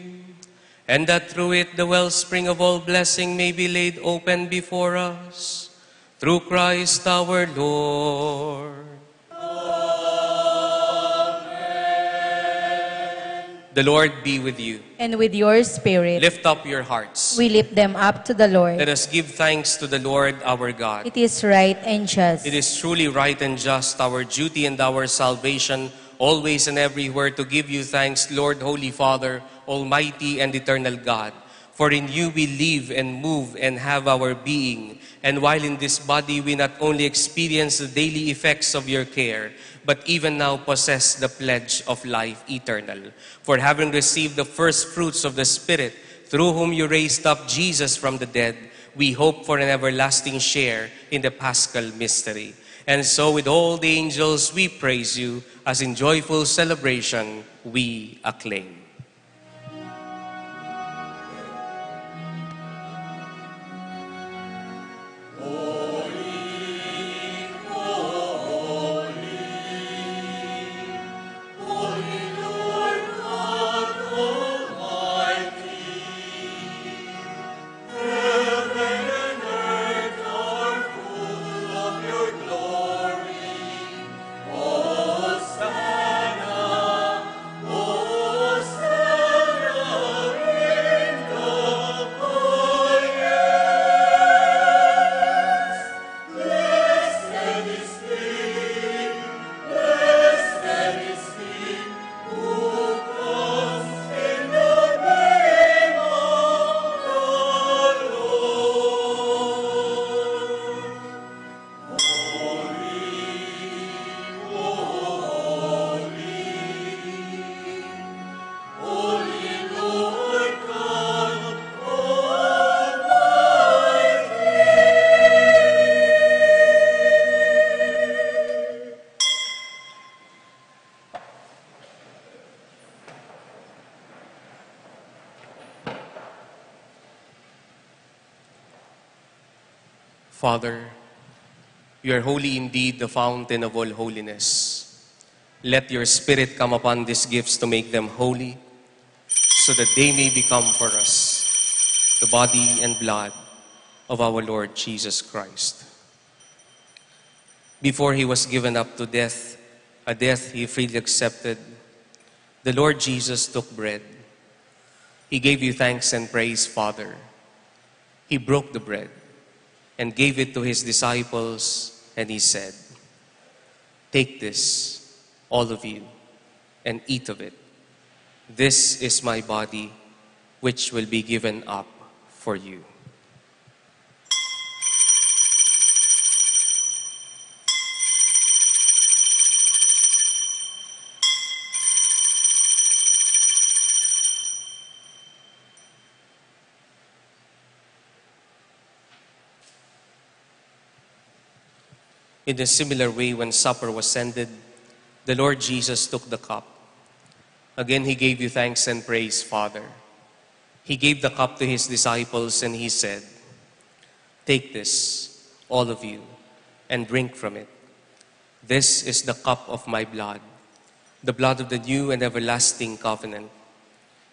and that through it the wellspring of all blessing may be laid open before us. Through Christ our Lord. The Lord be with you. And with your spirit, Lift up your hearts. we lift them up to the Lord. Let us give thanks to the Lord our God. It is right and just. It is truly right and just, our duty and our salvation, always and everywhere to give you thanks, Lord, Holy Father, Almighty and eternal God. For in you we live and move and have our being. And while in this body we not only experience the daily effects of your care, but even now possess the pledge of life eternal. For having received the first fruits of the Spirit, through whom you raised up Jesus from the dead, we hope for an everlasting share in the Paschal mystery. And so with all the angels we praise you, as in joyful celebration we acclaim. Father, you are holy indeed, the fountain of all holiness. Let your Spirit come upon these gifts to make them holy, so that they may become for us the body and blood of our Lord Jesus Christ. Before he was given up to death, a death he freely accepted, the Lord Jesus took bread. He gave you thanks and praise, Father. He broke the bread and gave it to his disciples, and he said, "Take this, all of you, and eat of it. This is my body, which will be given up for you." In a similar way, when supper was ended, the Lord Jesus took the cup. Again, he gave you thanks and praise, Father. He gave the cup to his disciples and he said, "Take this, all of you, and drink from it. This is the cup of my blood, the blood of the new and everlasting covenant.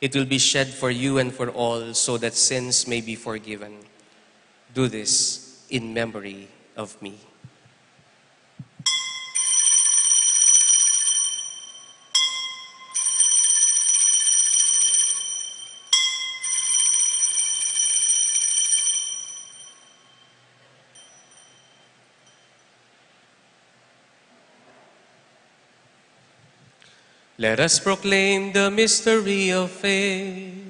It will be shed for you and for all so that sins may be forgiven. Do this in memory of me." Let us proclaim the mystery of faith.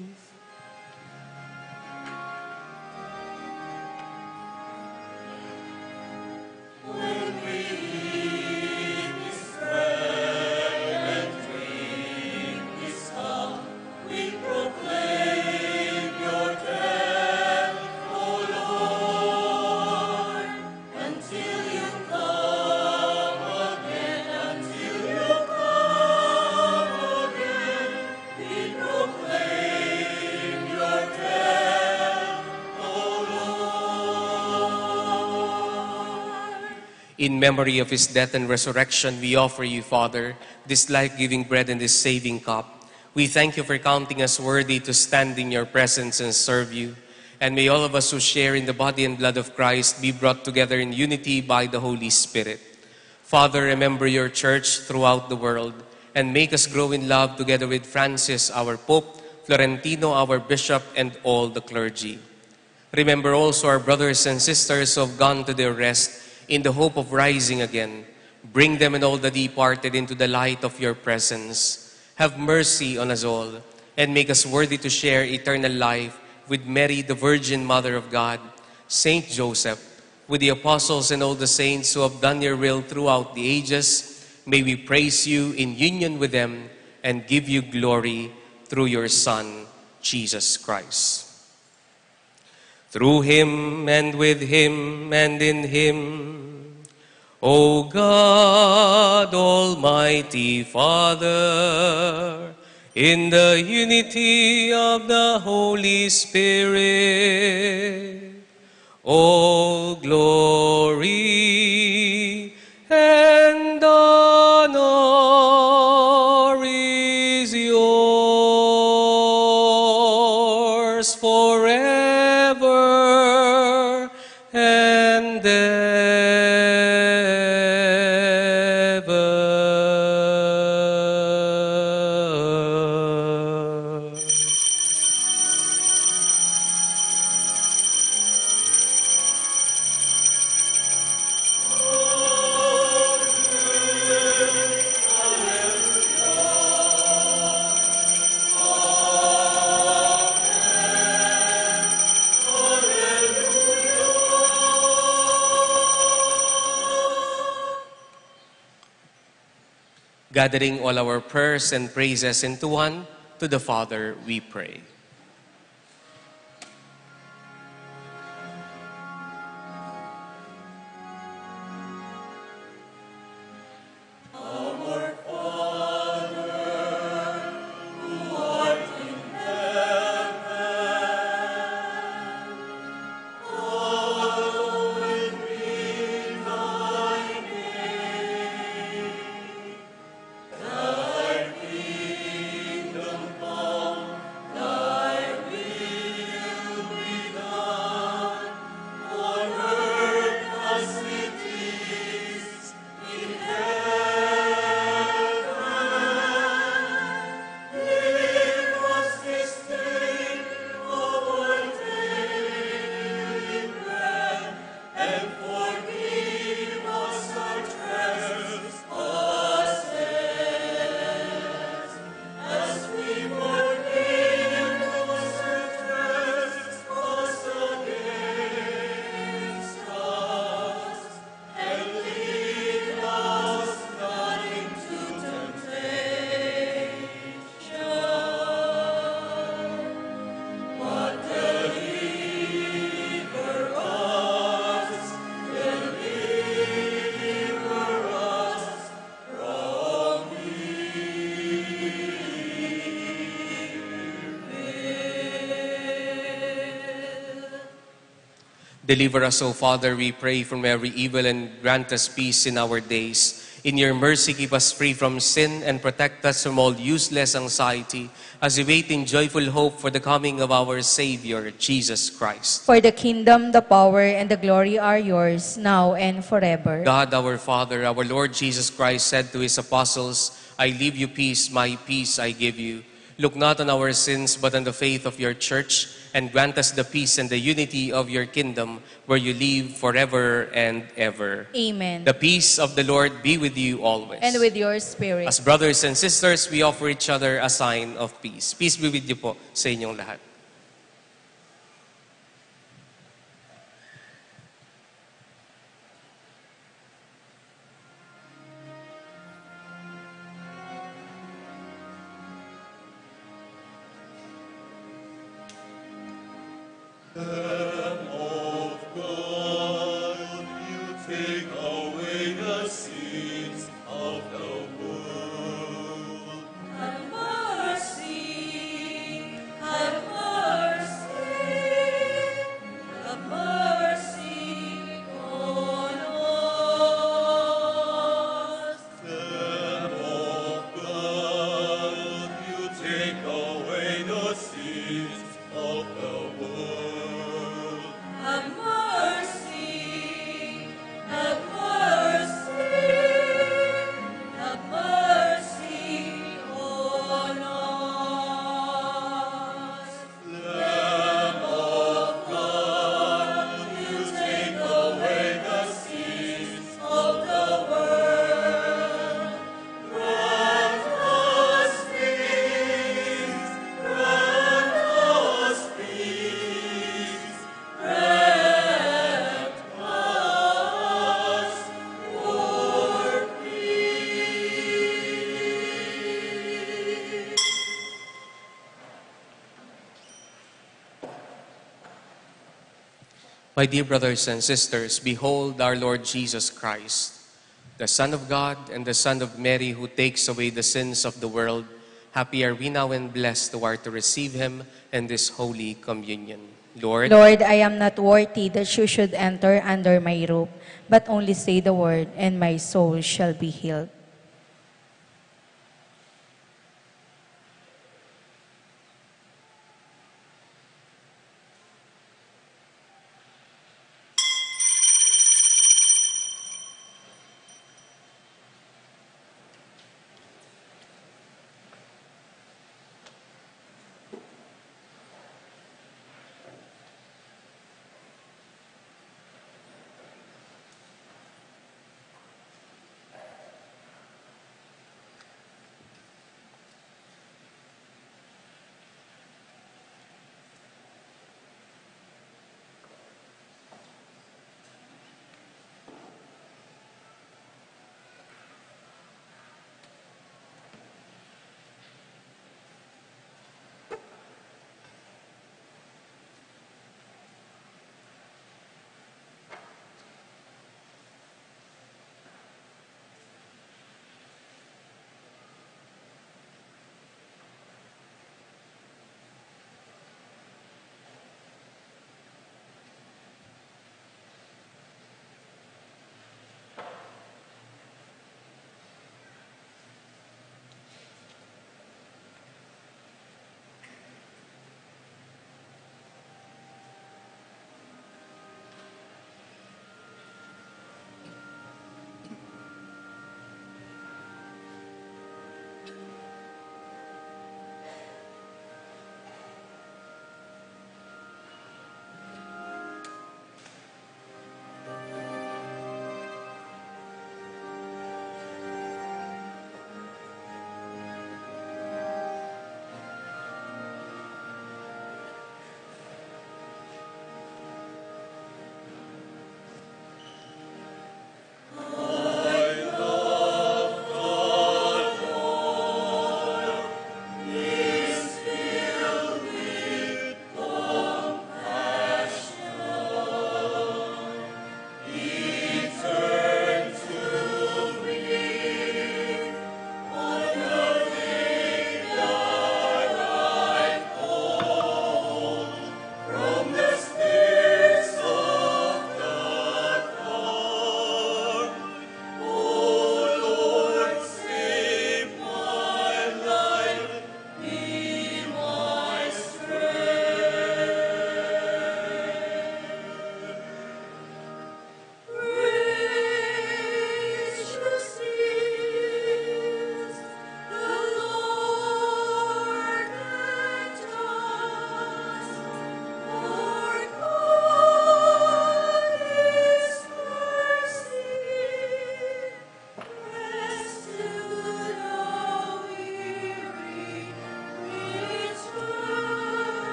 In memory of his death and resurrection, we offer you, Father, this life-giving bread and this saving cup. We thank you for counting us worthy to stand in your presence and serve you. And may all of us who share in the body and blood of Christ be brought together in unity by the Holy Spirit. Father, remember your church throughout the world and make us grow in love together with Francis, our Pope, Florentino, our Bishop, and all the clergy. Remember also our brothers and sisters who have gone to their rest in the hope of rising again. Bring them and all the departed into the light of your presence. Have mercy on us all, and make us worthy to share eternal life with Mary, the Virgin Mother of God, Saint Joseph, with the apostles and all the saints who have done your will throughout the ages. May we praise you in union with them and give you glory through your Son, Jesus Christ. Through him and with him and in him, O God, Almighty Father, in the unity of the Holy Spirit, all glory and honor is yours forever and ever. Gathering all our prayers and praises into one, to the Father we pray. Deliver us, O Father, we pray, from every evil, and grant us peace in our days. In your mercy, keep us free from sin and protect us from all useless anxiety as we wait in joyful hope for the coming of our Savior, Jesus Christ. For the kingdom, the power, and the glory are yours, now and forever. God, our Father, our Lord Jesus Christ said to his apostles, I leave you peace, my peace I give you. Look not on our sins, but on the faith of your church, and grant us the peace and the unity of your kingdom, where you live forever and ever. Amen. The peace of the Lord be with you always. And with your spirit. As brothers and sisters, we offer each other a sign of peace. Peace be with you po sa inyong lahat. My dear brothers and sisters, behold our Lord Jesus Christ, the Son of God and the Son of Mary, who takes away the sins of the world. Happy are we now and blessed who are to receive him in this holy communion. Lord, Lord, I am not worthy that you should enter under my roof, but only say the word, and my soul shall be healed.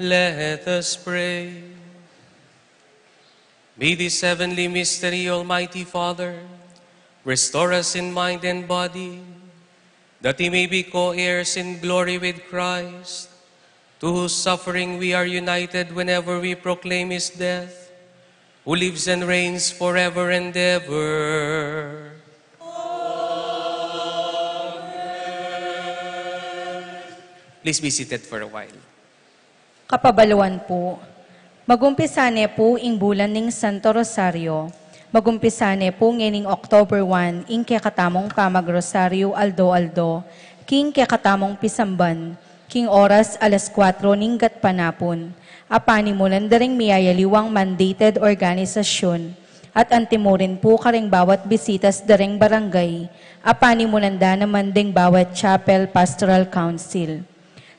Let us pray. May this heavenly mystery, Almighty Father, restore us in mind and body, that we may be co-heirs in glory with Christ, to whose suffering we are united whenever we proclaim His death, who lives and reigns forever and ever. Please be seated for a while. Kapabaluan po, magumpisane po ing bulan ning Santo Rosario, magumpisane po ngining October 1, ing katamong pamagrosaryo aldo-aldo, king katamong pisamban, king oras alas 4 ning gatpanapon, apanimulan daring miyayaliwang mandated organisasyon, at antimurin po karing bawat bisitas daring barangay, apanimulan da naman ding bawat chapel pastoral council.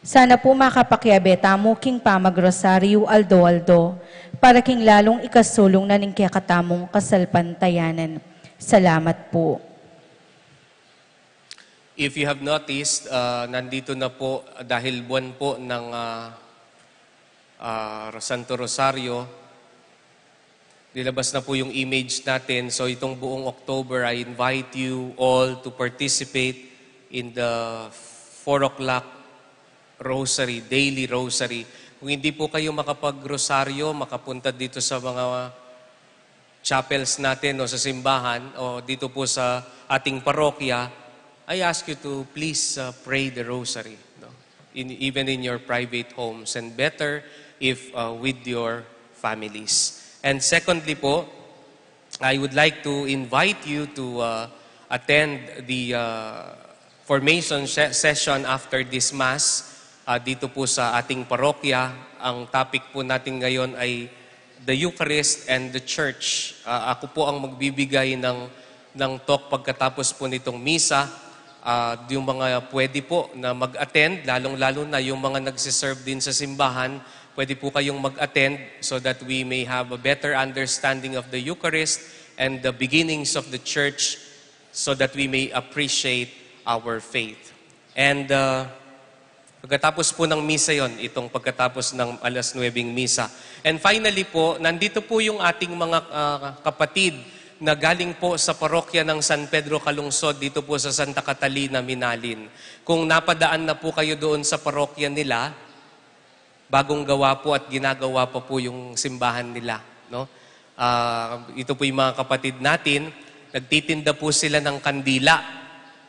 Sana po makapakiabeta mo king pamagrosaryo aldo-aldo, para king lalong ikasulong na ning katamong kasalpantayanan. Salamat po. If you have noticed, nandito na po dahil buwan po ng Santo Rosario, nilabas na po yung image natin. So itong buong October, I invite you all to participate in the 4 o'clock rosary, daily rosary. Kung hindi po kayo makapag-rosaryo, makapunta dito sa mga chapels natin o sa simbahan o dito po sa ating parokya, I ask you to please pray the rosary, no? Even in your private homes, and better if with your families. And secondly po, I would like to invite you to attend the formation session after this Mass dito po sa ating parokya. Ang topic po natin ngayon ay the Eucharist and the Church. Ako po ang magbibigay ng talk pagkatapos po nitong misa. Yung mga pwede po na mag-attend, lalong-lalo na yung mga nagsiserve din sa simbahan, pwede po kayong mag-attend so that we may have a better understanding of the Eucharist and the beginnings of the Church so that we may appreciate our faith. And pagkatapos po ng misa yon, itong pagkatapos ng alas 9 misa. And finally po, nandito po yung ating mga kapatid na galing po sa parokya ng San Pedro Calungsod, dito po sa Santa Catalina, Minalin. Kung napadaan na po kayo doon sa parokya nila, bagong gawa po at ginagawa pa po yung simbahan nila. No? Ito po yung mga kapatid natin, nagtitinda po sila ng kandila.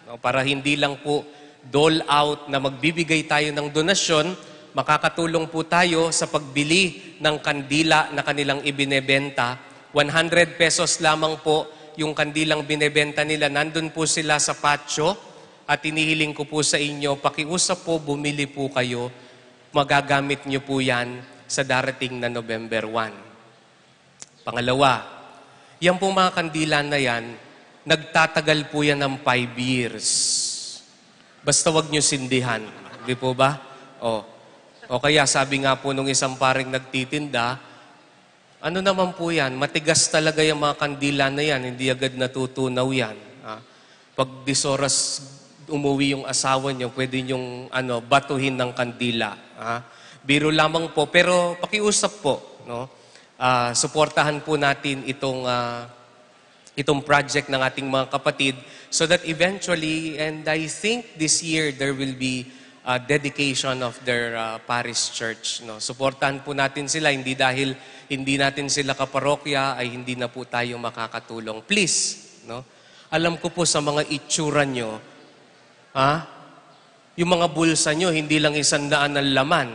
No? Para hindi lang po dole out na magbibigay tayo ng donasyon, makakatulong po tayo sa pagbili ng kandila na kanilang ibinebenta. 100 pesos lamang po yung kandilang binebenta nila. Nandun po sila sa patio at inihiling ko po sa inyo, pakiusap po, bumili po kayo. Magagamit nyo po yan sa darating na November 1. Pangalawa, yan po mga kandila na yan, nagtatagal po yan ng 5 years. Basta wag nyo sindihan. Di po ba? O kaya sabi nga po nung isang paring nagtitinda, ano naman po yan? Matigas talaga yung mga kandila na yan. Hindi agad natutunaw yan. Pag 10 oras umuwi yung asawa nyo, pwede nyong batuhin ng kandila. Biro lamang po. Pero pakiusap po. No? Suportahan po natin itong project ng ating mga kapatid so that eventually, and I think this year, there will be a dedication of their parish church. No? Suportahan po natin sila, hindi dahil hindi natin sila kaparokya, ay hindi na po tayo makakatulong. Please, no? Alam ko po sa mga itsura nyo, yung mga bulsa nyo, hindi lang 100 ang laman.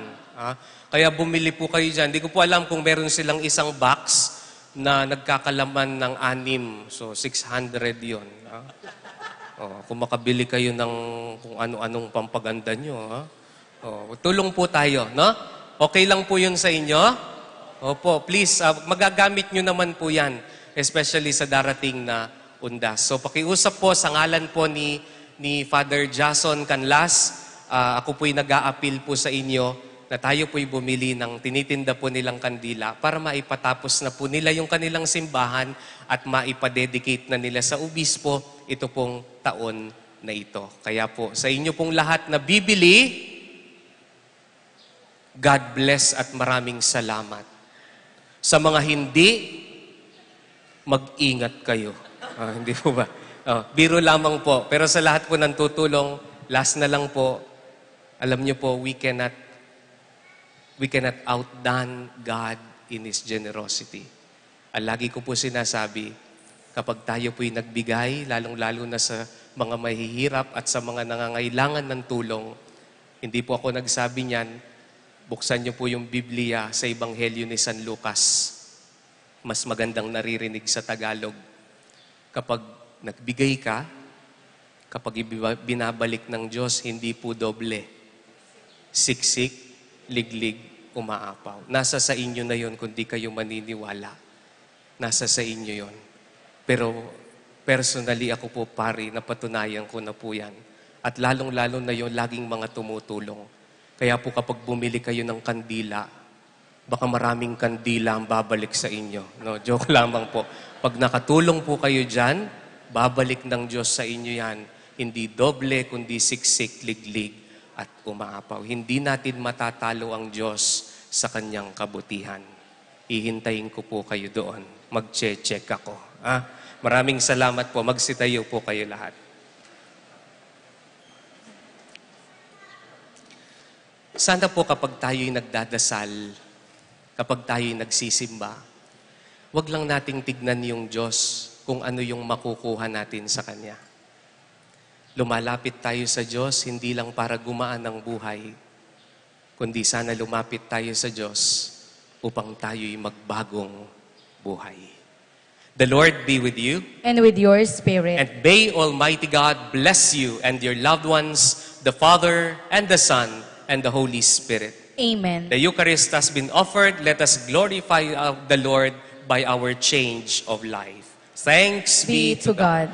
Kaya bumili po kayo dyan. Hindi ko po alam kung meron silang isang box na nagkakalaman ng 6. So, 600 yun. Kung makabili kayo ng kung ano-anong pampaganda nyo. Tulong po tayo, no? Okay lang po yun sa inyo? Opo, please, magagamit nyo naman po yan, especially sa darating na undas. So, pakiusap po sa ngalan po ni Father Jason Canlas, ako po'y nag-a-appeal po sa inyo na tayo po'y bumili ng tinitinda po nilang kandila para maipatapos na po nila yung kanilang simbahan at maipadedicate na nila sa obispo ito pong taon na ito. Kaya po, sa inyo pong lahat na bibili, God bless at maraming salamat. Sa mga hindi, mag-ingat kayo. Hindi po ba? Biro lamang po. Pero sa lahat po ng tutulong, last na lang po, alam niyo po, we cannot outdone God in His generosity. Lagi ko po sinasabi, kapag tayo po'y nagbigay, lalong-lalo na sa mga mahihirap at sa mga nangangailangan ng tulong, hindi po ako nagsabi niyan, buksan niyo po yung Biblia sa Ebanghelyo ni San Lucas. Mas magandang naririnig sa Tagalog. Kapag nagbigay ka, kapag binabalik ng Diyos, hindi po doble. Siksik, liglig, umaapaw. Nasa sa inyo na yon kung di kayo maniniwala. Nasa sa inyo yon. Pero personally ako po pari, napatunayan ko na po yan. At lalong-lalo na yon laging mga tumutulong. Kaya po kapag bumili kayo ng kandila, baka maraming kandila ang babalik sa inyo. No, joke lamang po. Pag nakatulong po kayo dyan, babalik ng Diyos sa inyo yan. Hindi doble, kundi siksik, liglig, at umaapaw. Hindi natin matatalo ang Diyos sa kanyang kabutihan. Ihintayin ko po kayo doon. Mag-check ako. Maraming salamat po. Magsitayo po kayo lahat. Sana po kapag tayo'y nagdadasal, kapag tayo'y nagsisimba, wag lang nating tignan yung Diyos kung ano yung makukuha natin sa Kanya. Lumalapit tayo sa Diyos hindi lang para gumaan ang buhay, kundi sana lumapit tayo sa Diyos upang tayo'y magbagong buhay. The Lord be with you. And with your spirit. And may Almighty God bless you and your loved ones, the Father and the Son and the Holy Spirit. Amen. The Eucharist has been offered. Let us glorify the Lord by our change of life. Thanks Be to God.